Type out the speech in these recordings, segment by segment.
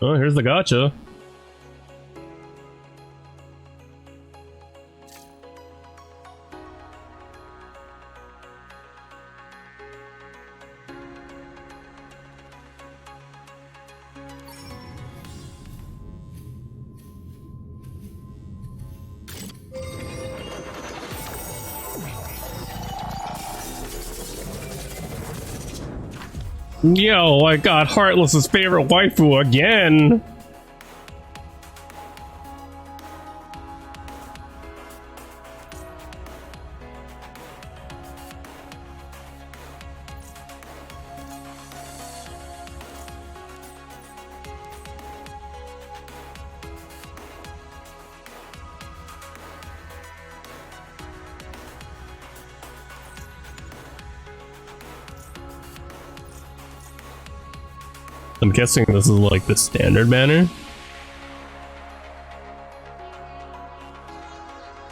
Oh, here's the gacha. Yo, I got Heartless's favorite waifu again! I'm guessing this is like the standard banner.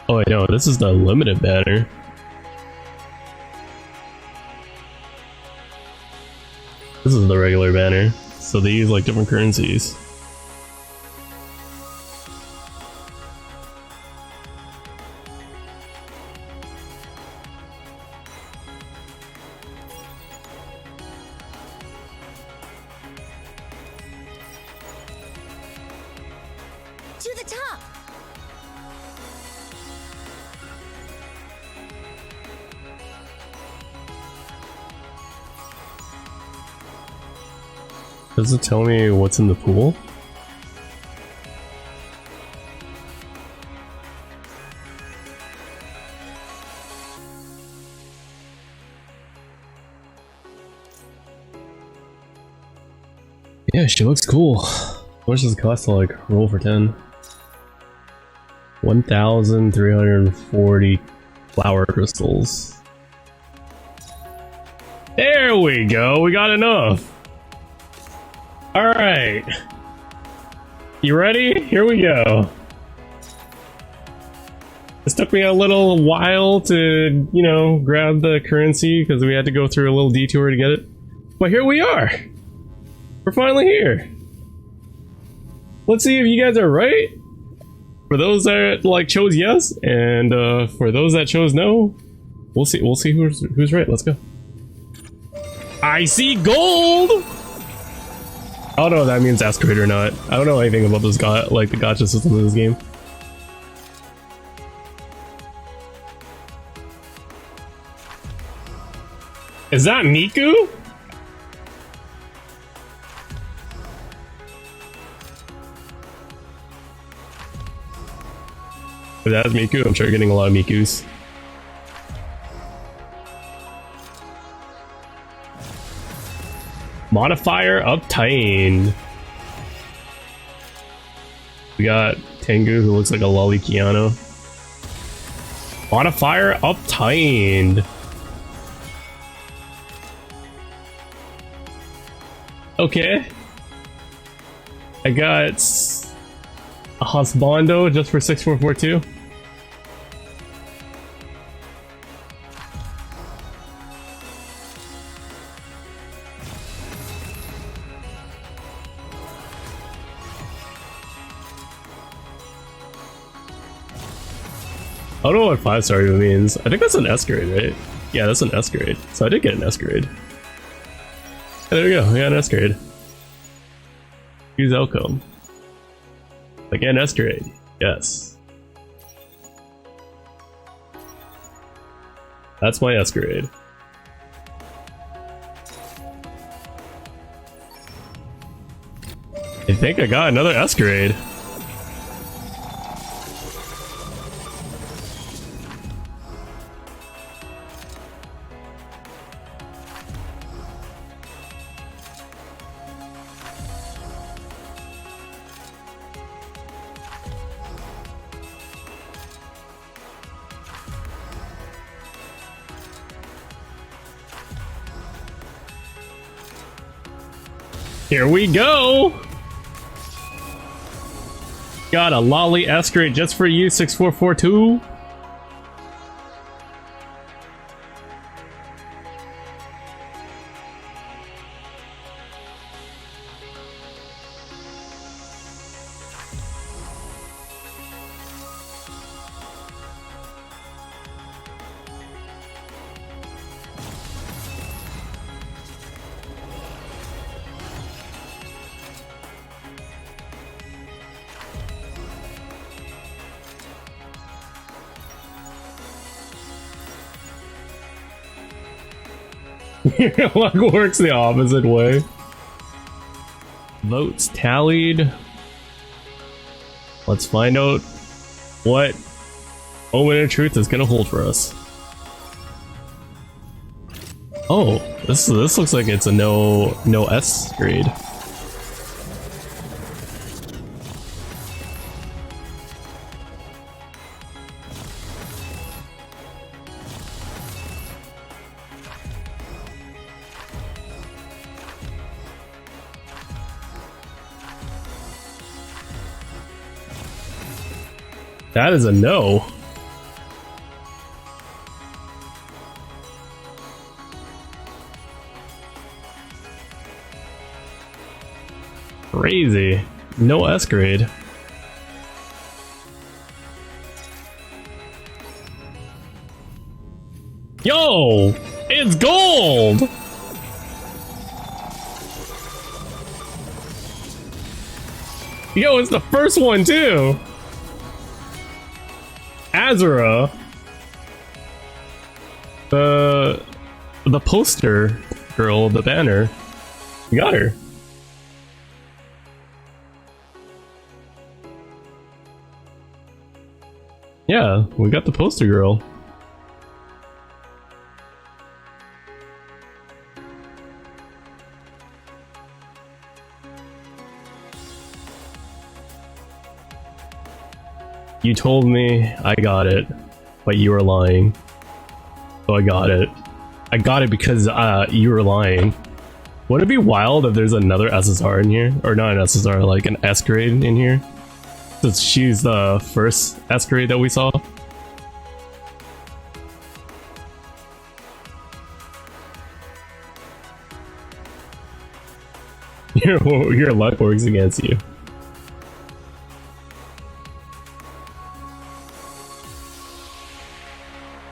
Oh wait, no, this is the limited banner. This is the regular banner. So they use like different currencies. To the top! Does it tell me what's in the pool? Yeah, she looks cool. How much does it cost to like roll for 10? 1,340 flower crystals. There we go, we got enough. Alright. You ready? Here we go. This took me a little while to, you know, grab the currency because we had to go through a little detour to get it. But here we are. We're finally here. Let's see if you guys are right. For those that like chose yes, and for those that chose no, we'll see who's right. Let's go. I see gold! I don't know if that means asteroid or not. I don't know anything about this like the gacha system in this game. Is that Miku? If that's Miku, I'm sure you're getting a lot of Mikus. Modifier obtained. We got Tengu, who looks like a lolly Keanu. Modifier obtained. Okay. I got a Husbando just for 6442. I don't know what 5-star even means. I think that's an S grade, right? Yeah, that's an S grade. So I did get an S grade. There we go, we got an S grade. Use outcome. Again, S grade. Yes. That's my S grade. I think I got another S grade. Here we go! Got a lolly S grade just for you, 6442. Your luck works the opposite way. Votes tallied. Let's find out what moment of truth is gonna hold for us. Oh, this looks like it's a no S grade. That is a no. Crazy. No S grade. Yo! It's gold! Yo, it's the first one too! Azura, the poster girl, the banner, we got her. Yeah, we got the poster girl. You told me I got it, but you were lying. So I got it. I got it because you were lying. Wouldn't it be wild if there's another SSR in here? Or not an SSR, like an S grade in here? Since she's the first S grade that we saw. Your luck works against you.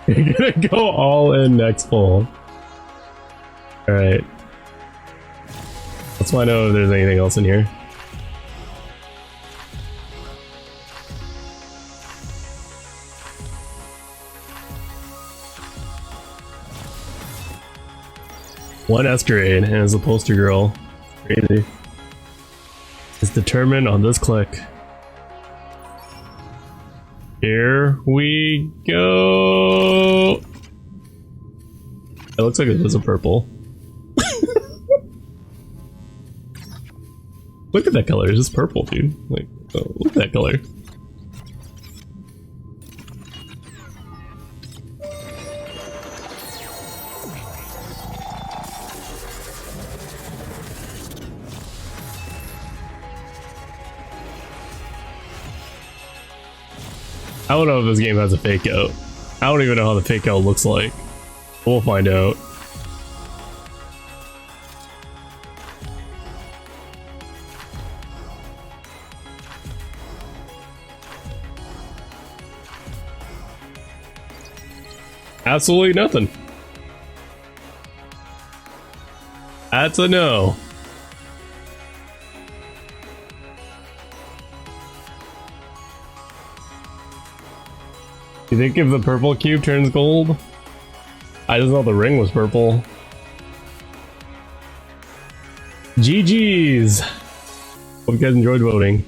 You're gonna go all in next poll. Alright. Let's find out if there's anything else in here. One S grade, and it's a poster girl. Crazy. It's determined on this click. Here we go. It looks like it is a purple. Look at that color, it's just purple, dude. Like, oh, look at that color. I don't know if this game has a fake out. I don't even know how the fake out looks like. We'll find out. Absolutely nothing. That's a no. You think if the purple cube turns gold? I just know the ring was purple. GG's! Hope you guys enjoyed voting.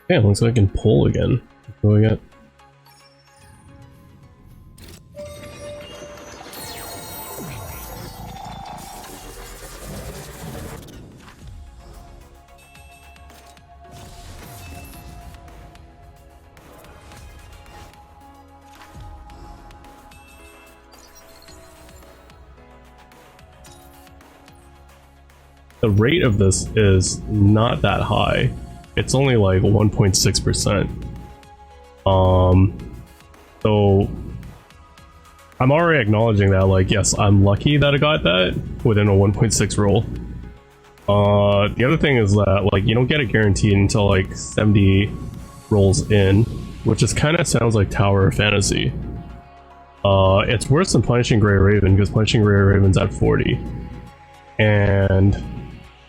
Yeah, looks like I can pull again. What do we got? The rate of this is not that high. It's only like 1.6%. So I'm already acknowledging that, like, yes, I'm lucky that I got that within a 1.6 roll. The other thing is that, like, you don't get it guaranteed until like 70 rolls in, which just kind of sounds like Tower of Fantasy. It's worse than Punishing Grey Raven because Punishing Grey Raven's at 40. And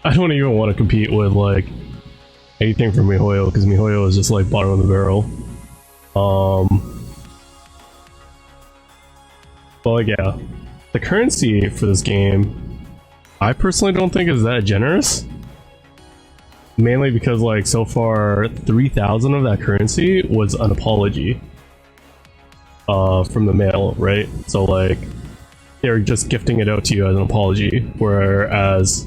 I don't even want to compete with like anything from MiHoYo because MiHoYo is just like bottom of the barrel. But like, yeah, the currency for this game, I personally don't think is that generous. Mainly because, like, so far 3,000 of that currency was an apology from the mail, right? So like they're just gifting it out to you as an apology, whereas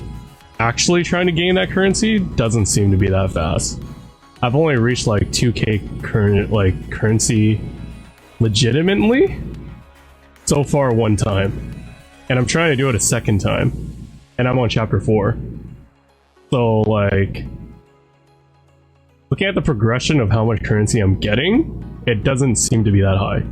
actually trying to gain that currency doesn't seem to be that fast. I've only reached like 2k currency legitimately so far one time, and I'm trying to do it a second time, and I'm on chapter 4. So like, looking at the progression of how much currency I'm getting, it doesn't seem to be that high.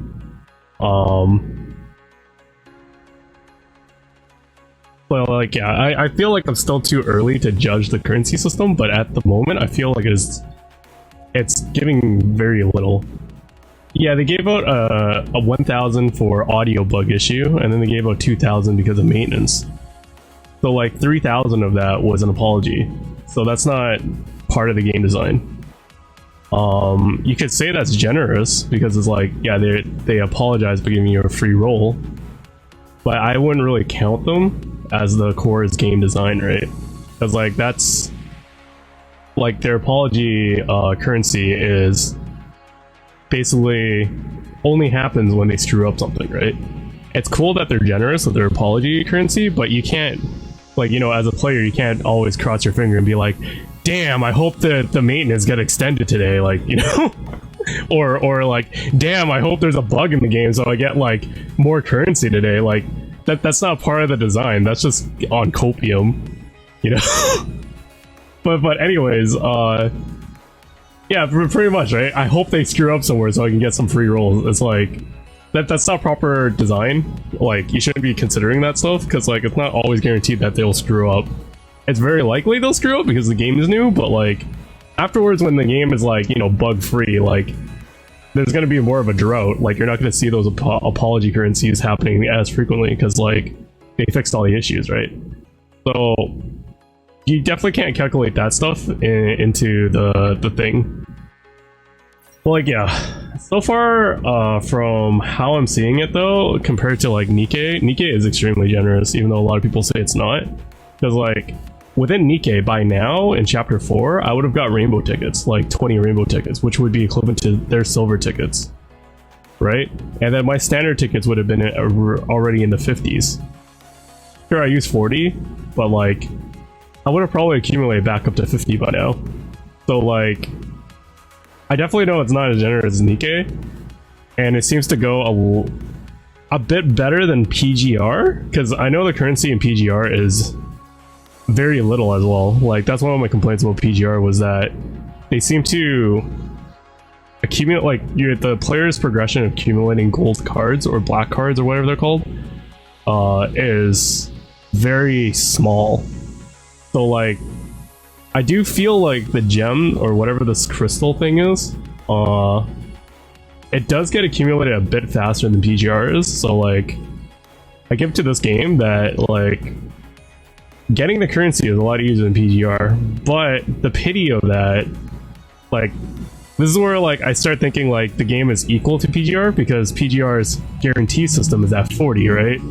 Well, like, yeah, I feel like I'm still too early to judge the currency system, but at the moment I feel like it's giving very little. Yeah, they gave out a 1,000 for audio bug issue, and then they gave out 2,000 because of maintenance. So like 3,000 of that was an apology. So that's not part of the game design. You could say that's generous because it's like, yeah, they apologize for giving you a free roll, but I wouldn't really count them as the core game design, right? Because like that's like their apology currency is basically only happens when they screw up something, right? It's cool that they're generous with their apology currency, but you can't, like, you know, as a player, you can't always cross your finger and be like, damn, I hope that the maintenance got extended today, like, you know? or like, damn, I hope there's a bug in the game so I get like more currency today. Like that's not part of the design. That's just on copium, you know? but anyways, yeah, pretty much, right? I hope they screw up somewhere so I can get some free rolls. It's like that's not proper design. Like, you shouldn't be considering that stuff because like it's not always guaranteed that they'll screw up. It's very likely they'll screw up because the game is new, but like afterwards when the game is like, you know, bug free, like there's going to be more of a drought. Like you're not going to see those apology currencies happening as frequently because like they fixed all the issues, right? So you definitely can't calculate that stuff into the thing. Well, like, yeah, so far from how I'm seeing it though, compared to like Nikkei is extremely generous, even though a lot of people say it's not. Because like within Nikkei, by now in chapter 4, I would have got rainbow tickets, like 20 rainbow tickets, which would be equivalent to their silver tickets, right? And then my standard tickets would have been already in the 50s. Sure, I used 40, but like I would have probably accumulated back up to 50 by now. So like, I definitely know it's not as generous as Nikkei, and it seems to go a bit better than PGR, because I know the currency in PGR is very little as well. Like that's one of my complaints about PGR was that they seem to accumulate, like the player's progression of accumulating gold cards or black cards or whatever they're called is very small. So like I do feel like the gem or whatever this crystal thing is, it does get accumulated a bit faster than PGR is. So like I give it to this game that like getting the currency is a lot easier than PGR, but the pity of that, like, this is where like I start thinking like the game is equal to PGR because PGR's guarantee system is at 40, right?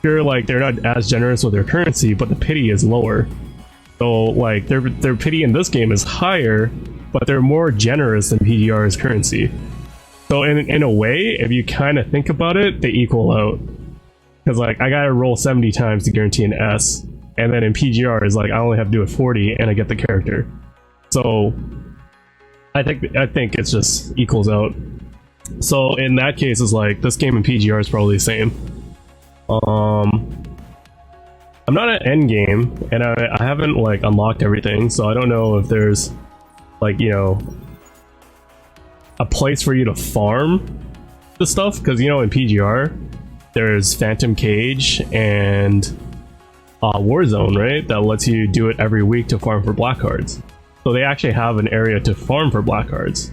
Sure, like they're not as generous with their currency, but the pity is lower. So like their pity in this game is higher, but they're more generous than PGR's currency. So in a way, if you kind of think about it, they equal out. Because like I gotta roll 70 times to guarantee an S, and then in PGR is like I only have to do it 40 and I get the character. So I think it's just equals out. So in that case, it's like this game in PGR is probably the same. I'm not at end game, and I haven't like unlocked everything, so I don't know if there's like, you know, a place for you to farm the stuff, because you know in PGR there's Phantom Cage and Warzone, right? That lets you do it every week to farm for black cards. So they actually have an area to farm for black cards.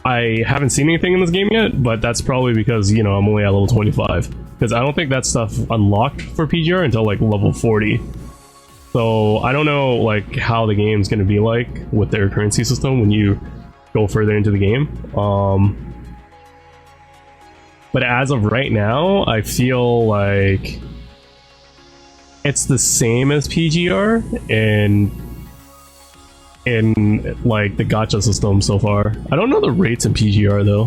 I haven't seen anything in this game yet, but that's probably because, you know, I'm only at level 25. Because I don't think that stuff unlocked for PGR until like level 40. So I don't know like how the game's going to be like with their currency system when you go further into the game. But as of right now, I feel like it's the same as PGR in like the gacha system so far. I don't know the rates in PGR though.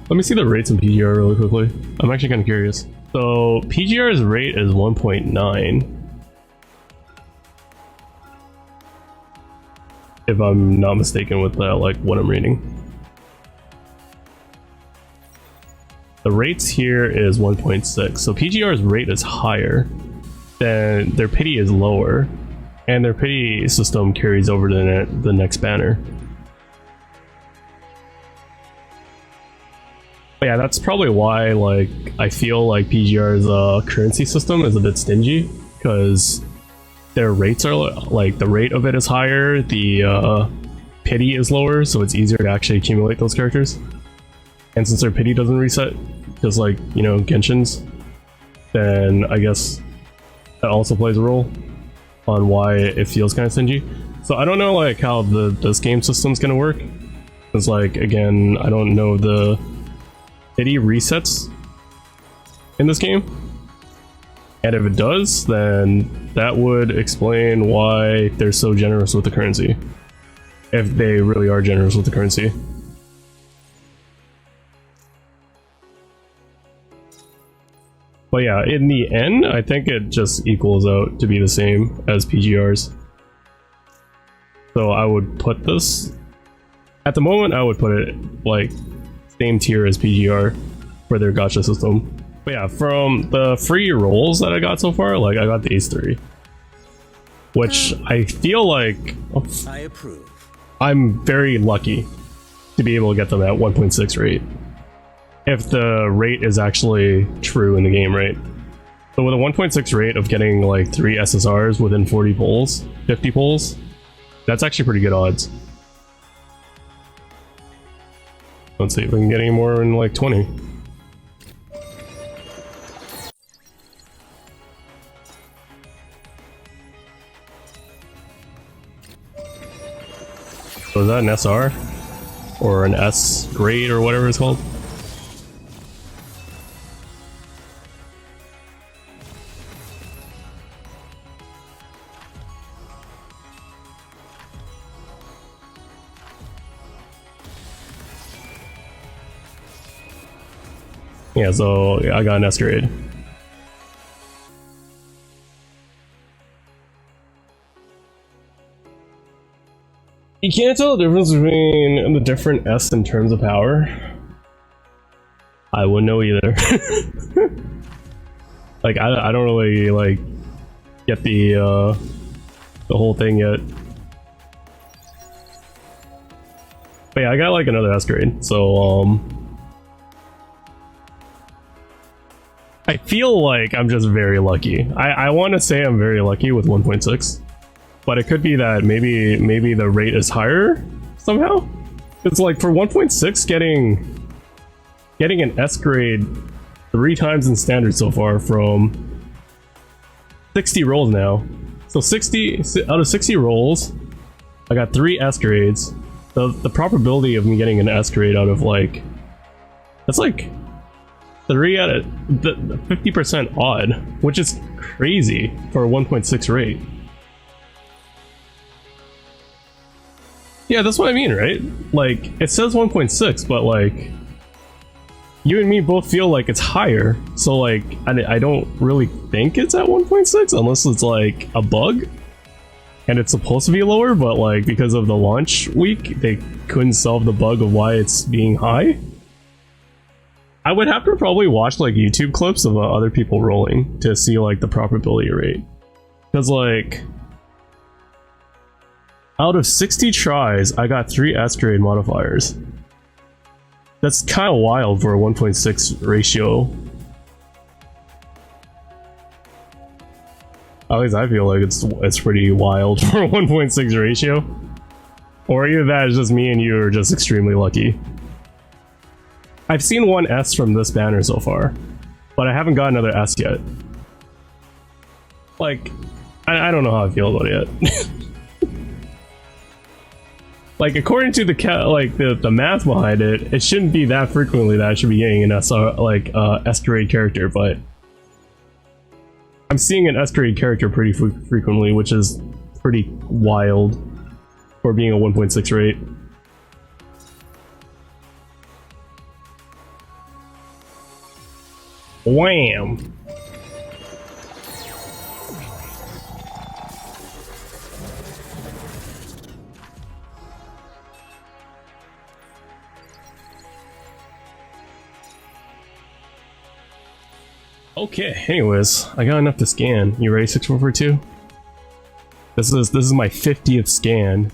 Let me see the rates in PGR really quickly. I'm actually kind of curious. So PGR's rate is 1.9. If I'm not mistaken with that, like what I'm reading. The rates here is 1.6. So PGR's rate is higher, then their pity is lower, and their pity system carries over to the next banner. But yeah, that's probably why like I feel like PGR's currency system is a bit stingy, because their rates are like the rate of it is higher, the pity is lower, so it's easier to actually accumulate those characters. And since their pity doesn't reset, just like, you know, Genshin's, then I guess that also plays a role on why it feels kind of stingy. So I don't know like how this game system's gonna work. Because like, again, I don't know the pity resets in this game. And if it does, then that would explain why they're so generous with the currency. If they really are generous with the currency. But yeah, in the end, I think it just equals out to be the same as PGR's. So I would put this... At the moment, I would put it, like, same tier as PGR for their gacha system. But yeah, from the free rolls that I got so far, like, I got these 3. Which I feel like... I approve. I'm very lucky to be able to get them at 1.6 rate. If the rate is actually true in the game, right? So with a 1.6 rate of getting like 3 SSRs within 40 pulls, 50 pulls, that's actually pretty good odds. Let's see if we can get any more in like 20. So is that an SR? Or an S grade or whatever it's called? Yeah, so yeah, I got an S grade. You can't tell the difference between the different S in terms of power. I wouldn't know either. Like I don't really like get the whole thing yet. But yeah, I got like another S grade, so I feel like I'm just very lucky. I want to say I'm very lucky with 1.6, but it could be that maybe the rate is higher somehow. It's like for 1.6, getting an S grade 3 times in standard so far from 60 rolls now. So 60 out of 60 rolls, I got 3 S grades. The probability of me getting an S grade out of like, that's like 3 out of the 50% odd, which is crazy for a 1.6 rate. Yeah, that's what I mean, right? Like, it says 1.6, but like, you and me both feel like it's higher. So like, I don't really think it's at 1.6 unless it's like a bug. And it's supposed to be lower, but like, because of the launch week, they couldn't solve the bug of why it's being high. I would have to probably watch like YouTube clips of other people rolling to see like the probability rate. Because like, out of 60 tries, I got 3 S grade modifiers. That's kind of wild for a 1.6 ratio. At least I feel like it's pretty wild for a 1.6 ratio. Or either that is just me and you are just extremely lucky. I've seen 1 S from this banner so far, but I haven't got another S yet. Like, I don't know how I feel about it yet. Like, according to the math behind it, it shouldn't be that frequently that I should be getting an S grade character, but I'm seeing an S grade character pretty frequently, which is pretty wild for being a 1.6 rate. Wham! Okay, anyways, I got enough to scan. You ready, 6442? This is my 50th scan.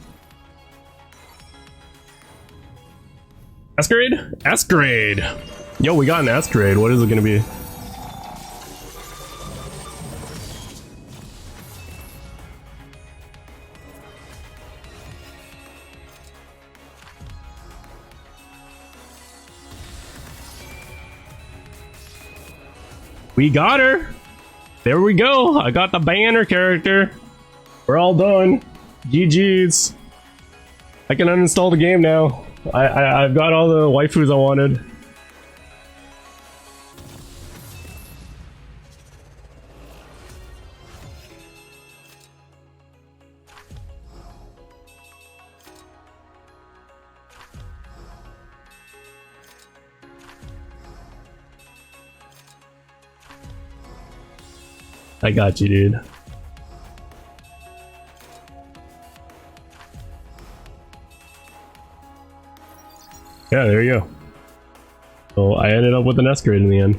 S grade? S grade! Yo, we got an S grade. What is it gonna be? We got her! There we go! I got the banner character! We're all done. GG's. I can uninstall the game now. I've got all the waifus I wanted. I got you, dude. Yeah, there you go. So I ended up with an S grade in the end.